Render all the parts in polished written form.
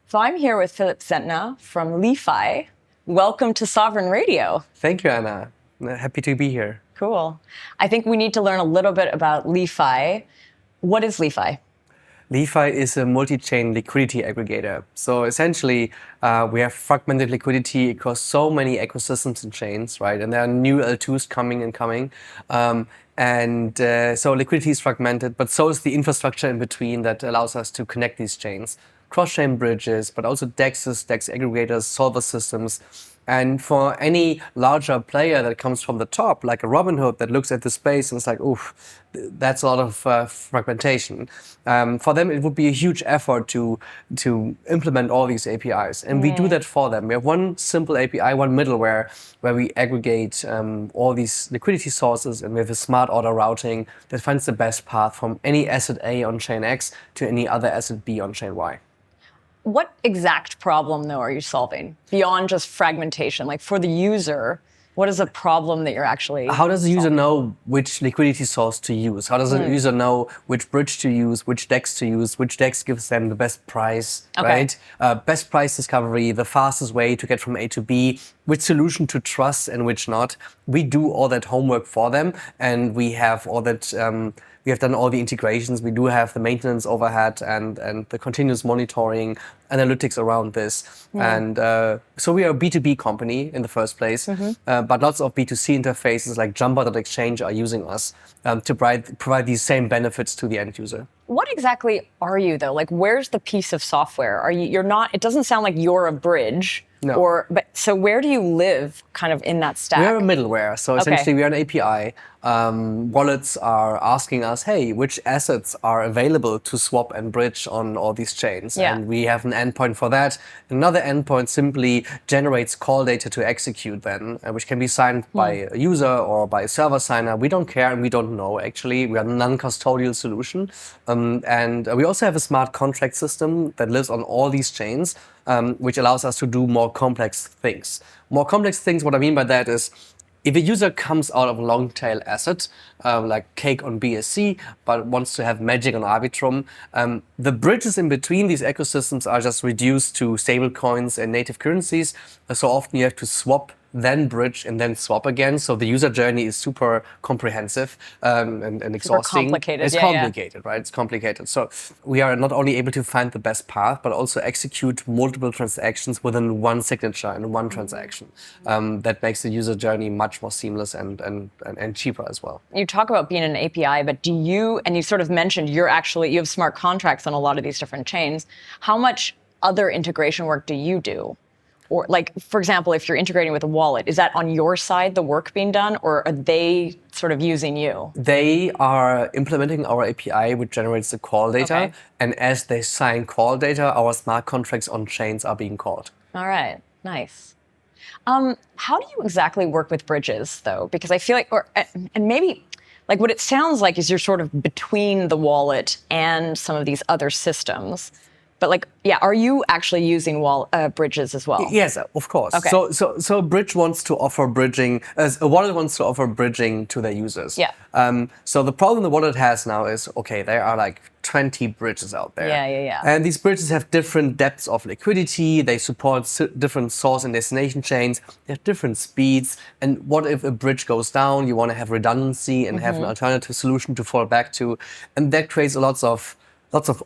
So I'm here with Philipp Zentner from LI.FI. Welcome to Sovereign Radio. Thank you, Anna. Happy to be here. Cool. I think we need to learn a little bit about LI.FI. What is LI.FI? LI.FI is a multi-chain liquidity aggregator. So essentially, we have fragmented liquidity across so many ecosystems and chains, right? And there are new L2s coming. So liquidity is fragmented, but so is the infrastructure in between that allows us to connect these chains. Cross-chain bridges, but also DEXs, DEX aggregators, solver systems. And for any larger player that comes from the top, like a Robinhood that looks at the space and is like, oof, that's a lot of fragmentation. For them, it would be a huge effort to implement all these APIs. And we do that for them. We have one simple API, one middleware, where we aggregate all these liquidity sources, and we have a smart order routing that finds the best path from any asset A on chain X to any other asset B on chain Y. What exact problem, though, are you solving beyond just fragmentation? Like for the user, what is a problem that you're actually How does the user solving? know which liquidity source to use? How does the user know which bridge to use, which DEX to use, which DEX gives them the best price, right? Best price discovery, the fastest way to get from A to B, which solution to trust and which not. We do all that homework for them, and we have all that. We have done all the integrations. We do have the maintenance overhead and the continuous monitoring, analytics around this. And so we are a B2B company in the first place, but lots of B2C interfaces like Jumper.exchange are using us to provide these same benefits to the end user. What exactly are you, though? Like, where's the piece of software? You're not, it doesn't sound like you're a bridge. No. So where do you live kind of in that stack? We're a middleware, so essentially we are an API. Wallets are asking us, hey, which assets are available to swap and bridge on all these chains? Yeah. And we have an endpoint for that. Another endpoint simply generates call data to execute then, which can be signed by a user or by a server signer. We don't care and we don't know, actually. We are a non-custodial solution. And we also have a smart contract system that lives on all these chains, which allows us to do more complex things. More complex things, what I mean by that is, if a user comes out of a long tail asset, like Cake on BSC, but wants to have Magic on Arbitrum, the bridges in between these ecosystems are just reduced to stable coins and native currencies. So often you have to swap, then bridge, and then swap again. So the user journey is super comprehensive and exhausting. Complicated. It's complicated, right? It's complicated. So we are not only able to find the best path, but also execute multiple transactions within one signature and one transaction. That makes the user journey much more seamless and cheaper as well. You talk about being an API, but and you sort of mentioned you have smart contracts on a lot of these different chains. How much other integration work do you do? Or like, for example, if you're integrating with a wallet, is that on your side, the work being done, or are they sort of using you? They are implementing our API, which generates the call data. And as they sign call data, our smart contracts on chains are being called. All right, nice. How do you exactly work with bridges, though? Because I feel like, and maybe, like what it sounds like is you're sort of between the wallet and some of these other systems. But like, yeah, are you actually using bridges as well? Yes, of course. Okay. So a bridge wants to offer bridging, a wallet wants to offer bridging to their users. Yeah. So the problem the wallet has now is, okay, there are like 20 bridges out there. Yeah. And these bridges have different depths of liquidity. They support different source and destination chains. They have different speeds. And what if a bridge goes down? You want to have redundancy and have an alternative solution to fall back to. And that creates lots of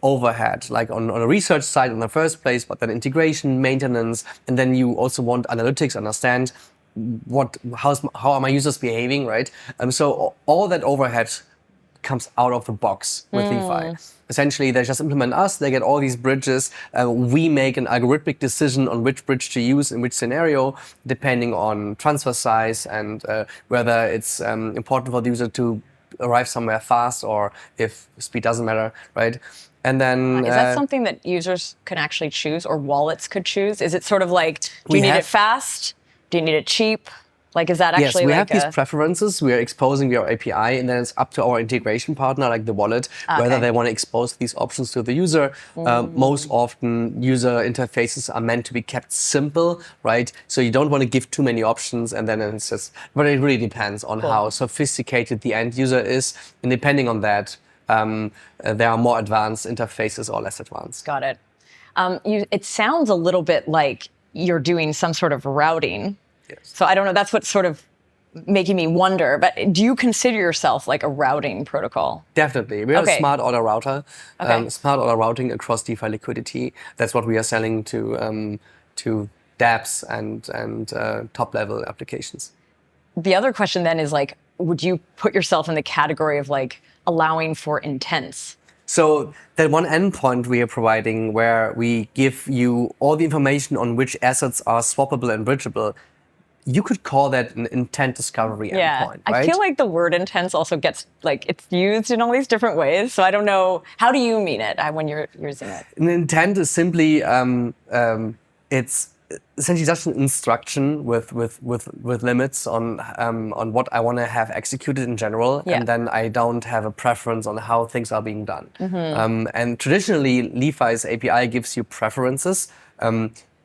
overhead, like on a research side in the first place, but then integration, maintenance, and then you also want analytics, understand how are my users behaving, right? So all that overhead comes out of the box with LI.FI. Essentially, they just implement us, they get all these bridges, we make an algorithmic decision on which bridge to use in which scenario, depending on transfer size and whether it's important for the user to arrive somewhere fast or if speed doesn't matter, right? And then is that something that users can actually choose or wallets could choose? Is it sort of like, do you need it fast? Do you need it cheap? Like, is that actually yes, we have these preferences. We are exposing our API, and then it's up to our integration partner, like the wallet, whether they want to expose these options to the user. Most often, user interfaces are meant to be kept simple, right? So you don't want to give too many options, and then it's just. But it really depends on how sophisticated the end user is, and depending on that, there are more advanced interfaces or less advanced. Got it. It sounds a little bit like you're doing some sort of routing. Yes. So I don't know. That's what's sort of making me wonder. But do you consider yourself like a routing protocol? Definitely. We are Okay. a smart order router. Okay. Smart order routing across DeFi liquidity. That's what we are selling to dApps and top-level applications. The other question then is like, would you put yourself in the category of like allowing for intents? So that one endpoint we are providing where we give you all the information on which assets are swappable and bridgeable, you could call that an intent discovery endpoint, right? I feel like the word intents also gets like it's used in all these different ways. So I don't know, how do you mean it when you're using it? An intent is simply it's essentially just an instruction with limits on what I want to have executed in general, Yeah. and then I don't have a preference on how things are being done. And traditionally, LI.FI's API gives you preferences.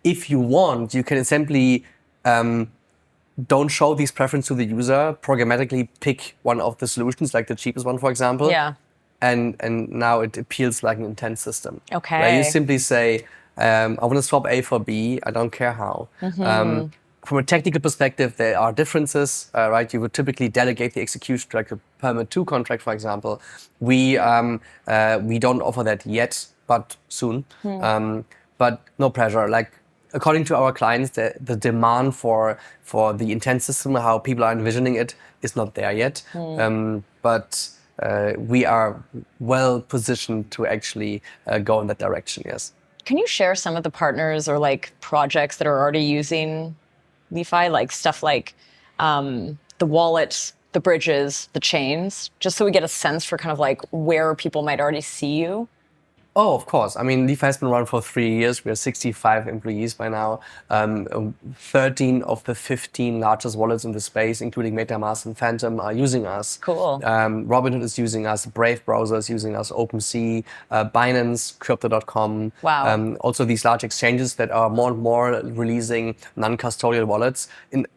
If you want, you can simply don't show these preferences to the user, programmatically pick one of the solutions, like the cheapest one, for example. Yeah. And now it appeals like an intent system. Okay. Where you simply say, I want to swap A for B, I don't care how. From a technical perspective, there are differences, right? You would typically delegate the execution to like a permit 2 contract, for example. We don't offer that yet, but soon. But no pressure. Like, according to our clients, the demand for the intent system, how people are envisioning it, is not there yet. But we are well positioned to actually go in that direction, yes. Can you share some of the partners or like projects that are already using LI.FI, like stuff like the wallets, the bridges, the chains, just so we get a sense for kind of like where people might already see you? Oh, of course. I mean, LI.FI has been around for 3 years. We are 65 employees by now. 13 of the 15 largest wallets in the space, including MetaMask and Phantom, are using us. Cool. Robinhood is using us. Brave browser is using us. OpenSea, Binance, Crypto.com. Wow. Also, these large exchanges that are more and more releasing non-custodial wallets.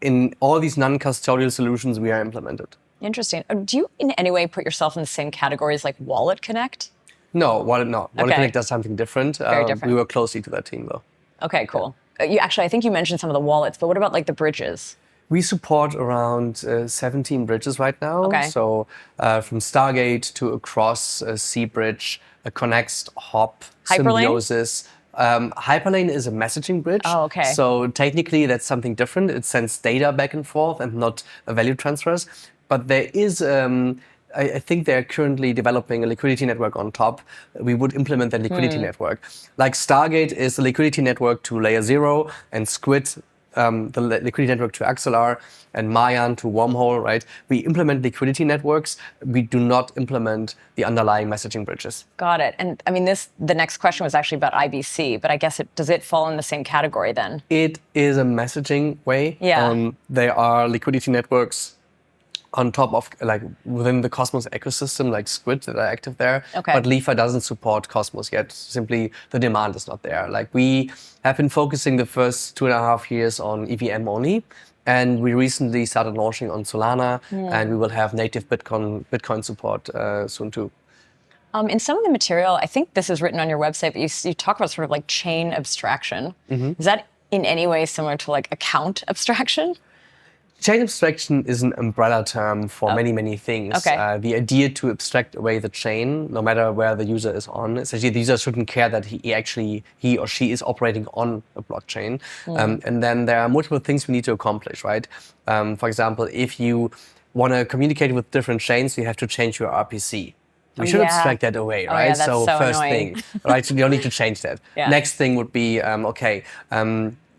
In all these non-custodial solutions, we are implemented. Interesting. Do you in any way put yourself in the same category as like Wallet Connect? No, Wallet Okay. Connect does something different. Very different. We work closely to that team, though. Okay, cool. I think you mentioned some of the wallets, but what about like the bridges? We support around 17 bridges right now. Okay. So from Stargate to Across, Seabridge, Connext, Hop, Hyperlane? Symbiosis. Hyperlane is a messaging bridge. Oh, okay. So technically that's something different. It sends data back and forth and not value transfers. But there is, I think they're currently developing a liquidity network on top. We would implement that liquidity network. Like Stargate is the liquidity network to Layer 0, and Squid, the liquidity network to Axelar, and Mayan to Wormhole, right? We implement liquidity networks. We do not implement the underlying messaging bridges. Got it. And I mean, the next question was actually about IBC, but I guess does it fall in the same category then? It is a messaging way. Yeah. There are liquidity networks on top of, like, within the Cosmos ecosystem, like Squid, that are active there. Okay. But LI.FI doesn't support Cosmos yet. Simply, the demand is not there. Like, we have been focusing the first 2.5 years on EVM only. And we recently started launching on Solana, and we will have native Bitcoin support soon too. In some of the material, I think this is written on your website, but you talk about sort of like chain abstraction. Is that in any way similar to like account abstraction? Chain abstraction is an umbrella term for many things. Okay. The idea to abstract away the chain, no matter where the user is on, essentially the user shouldn't care that he or she is operating on a blockchain. And then there are multiple things we need to accomplish, right? For example, if you want to communicate with different chains, you have to change your RPC. We should abstract that away, right? Yeah, that's so first annoying. thing, right? So you don't need to change that. Yeah. Next thing would be,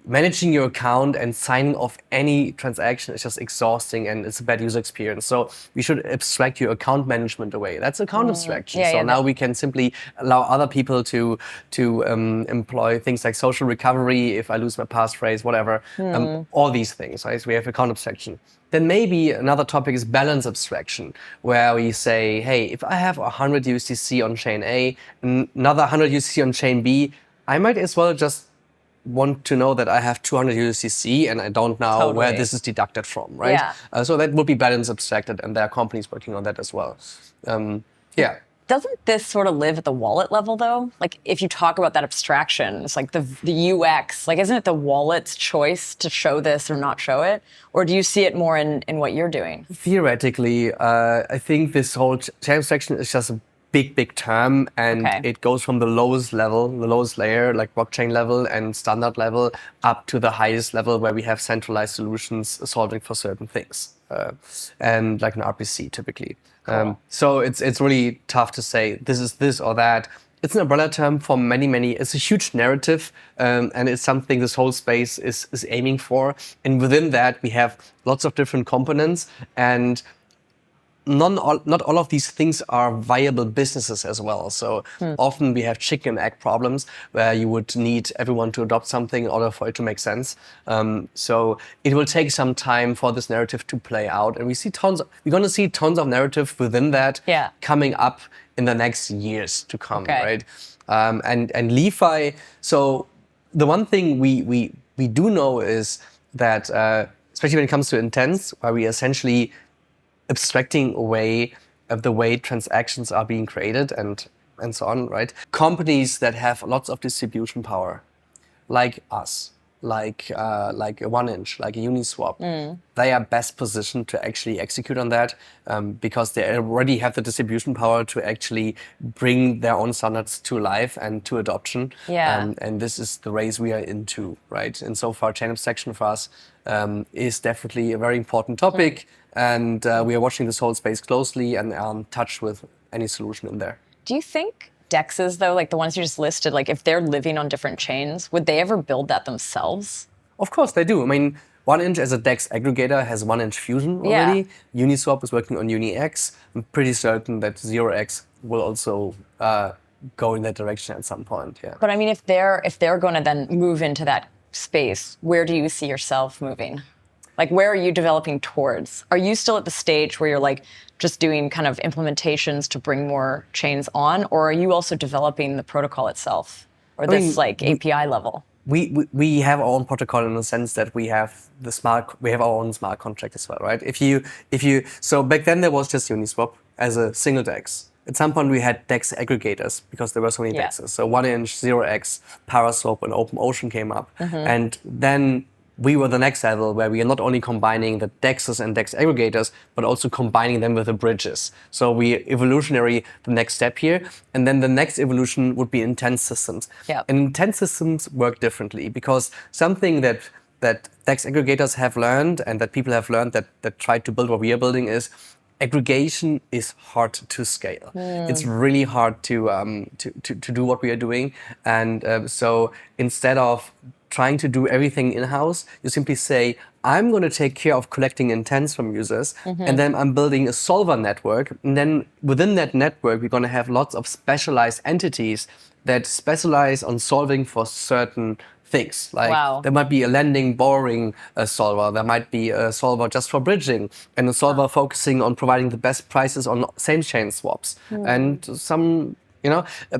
managing your account and signing off any transaction is just exhausting and it's a bad user experience. So we should abstract your account management away. That's account abstraction. Yeah, so yeah, now we can simply allow other people to employ things like social recovery, if I lose my passphrase, whatever, all these things, right? So we have account abstraction. Then maybe another topic is balance abstraction, where we say, hey, if I have 100 USDC on chain A, and another 100 USDC on chain B, I might as well just want to know that I have 200 USDC and I don't know where this is deducted from, right? Yeah. So that would be balance abstracted, and there are companies working on that as well. Yeah. Doesn't this sort of live at the wallet level, though? Like, if you talk about that abstraction, it's like the UX. Like, isn't it the wallet's choice to show this or not show it? Or do you see it more in what you're doing? Theoretically, I think this whole chain abstraction is just a big term, and Okay. it goes from the lowest level, the lowest layer, like blockchain level and standard level, up to the highest level where we have centralized solutions solving for certain things, and like an RPC typically. Cool. So it's really tough to say this is this or that. It's an umbrella term for many. It's a huge narrative, and it's something this whole space is aiming for. And within that, we have lots of different components, and not all of these things are viable businesses as well. So often we have chicken and egg problems where you would need everyone to adopt something in order for it to make sense. So it will take some time for this narrative to play out, and we're going to see tons of narrative within that coming up in the next years to come, right? And LI.FI. So the one thing we do know is that especially when it comes to intents, where we essentially abstracting away of the way transactions are being created and so on, right? Companies that have lots of distribution power, like us, like a 1inch, like a Uniswap, they are best positioned to actually execute on that because they already have the distribution power to actually bring their own standards to life and to adoption. And this is the race we are into, right? And so far, chain abstraction for us is definitely a very important topic. And we are watching this whole space closely and are in touch with any solution in there. Do you think DEXs, though, like the ones you just listed, like if they're living on different chains, would they ever build that themselves? Of course they do. I mean, 1inch as a DEX aggregator has 1inch fusion already. Uniswap is working on UniX. I'm pretty certain that 0x will also go in that direction at some point. Yeah. But I mean, if they're going to then move into that space, where do you see yourself moving? Like, where are you developing towards? Are you still at the stage where you're like just doing kind of implementations to bring more chains on, or are you also developing the protocol itself, or API level? We have our own protocol in the sense that we have our own smart contract as well, right? So back then there was just Uniswap as a single DEX. At some point we had DEX aggregators because there were so many DEXs. So 1inch, 0x, Paraswap, and OpenOcean came up, and then we were the next level where we are not only combining the DEXs and DEX aggregators, but also combining them with the bridges. So we evolutionary the next step here. And then the next evolution would be intent systems. And intent systems work differently because something that DEX aggregators have learned and that people have learned that tried to build what we are building is aggregation is hard to scale. It's really hard to do what we are doing. And so instead of trying to do everything in-house, you simply say, I'm going to take care of collecting intents from users, and then I'm building a solver network. And then within that network, we're going to have lots of specialized entities that specialize on solving for certain things. Like there might be a lending, borrowing solver. There might be a solver just for bridging, and a solver focusing on providing the best prices on same chain swaps. And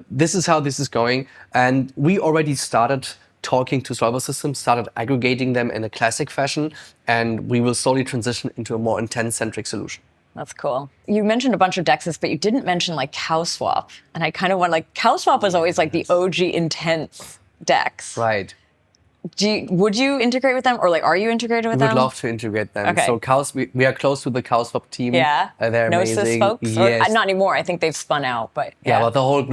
this is how this is going. And we already started talking to solver systems, started aggregating them in a classic fashion, and we will slowly transition into a more intent-centric solution. That's cool. You mentioned a bunch of DEXs, but you didn't mention like CowSwap. And I kind of want, like, CowSwap was always like the OG intense DEX. Right. Would you integrate with them, or like, are you integrated with them? We would love to integrate them. Okay. So we are close to the CowSwap team. Yeah. They're Gnosis amazing. folks? Yes. Or, not anymore. I think they've spun out, but but the whole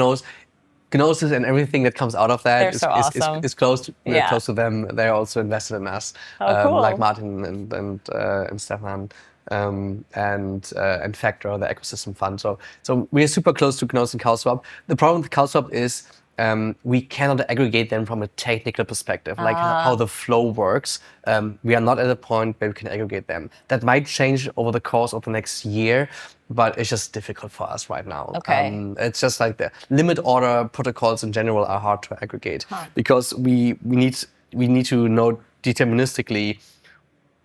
Gnosis and everything that comes out of that is close to them. They're also invested in us, cool. like Martin and Stefan and Factor, the ecosystem fund. So we are super close to Gnosis and CowSwap. The problem with CowSwap is we cannot aggregate them from a technical perspective, like how the flow works. We are not at a point where we can aggregate them. That might change over the course of the next year, but it's just difficult for us right now. It's just like the limit order protocols in general are hard to aggregate because we need to know deterministically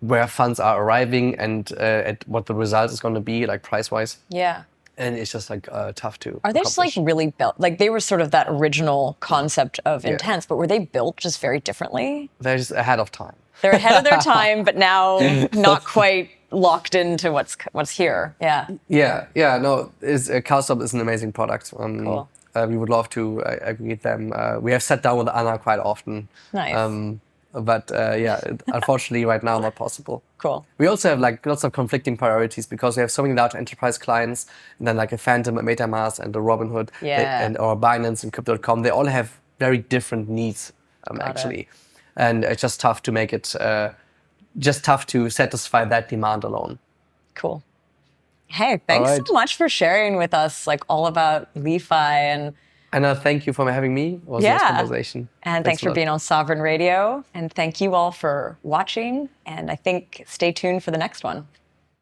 where funds are arriving and at what the result is going to be, like price-wise. Yeah. And it's just like tough to Are they just like really built? Like they were sort of that original concept of intents, but were they built just very differently? They're just ahead of time. They're ahead of their time, but now not quite locked into what's here. Yeah. Yeah. No, CalStop is an amazing product. Cool. We would love to aggregate them. We have sat down with Anna quite often. Nice. But unfortunately, right now, not possible. Cool. We also have like lots of conflicting priorities because we have so many large enterprise clients, and then like a Phantom, a MetaMask, and a Robinhood, Yeah. or Binance and Crypto.com. They all have very different needs, Got actually, and it's just tough to make it, just tough to satisfy that demand alone. Cool. Hey, thanks so much for sharing with us like all about Li.Fi and Thank you for having me. It was a nice conversation. And thanks for being on Sovereign Radio. And thank you all for watching. And I think stay tuned for the next one.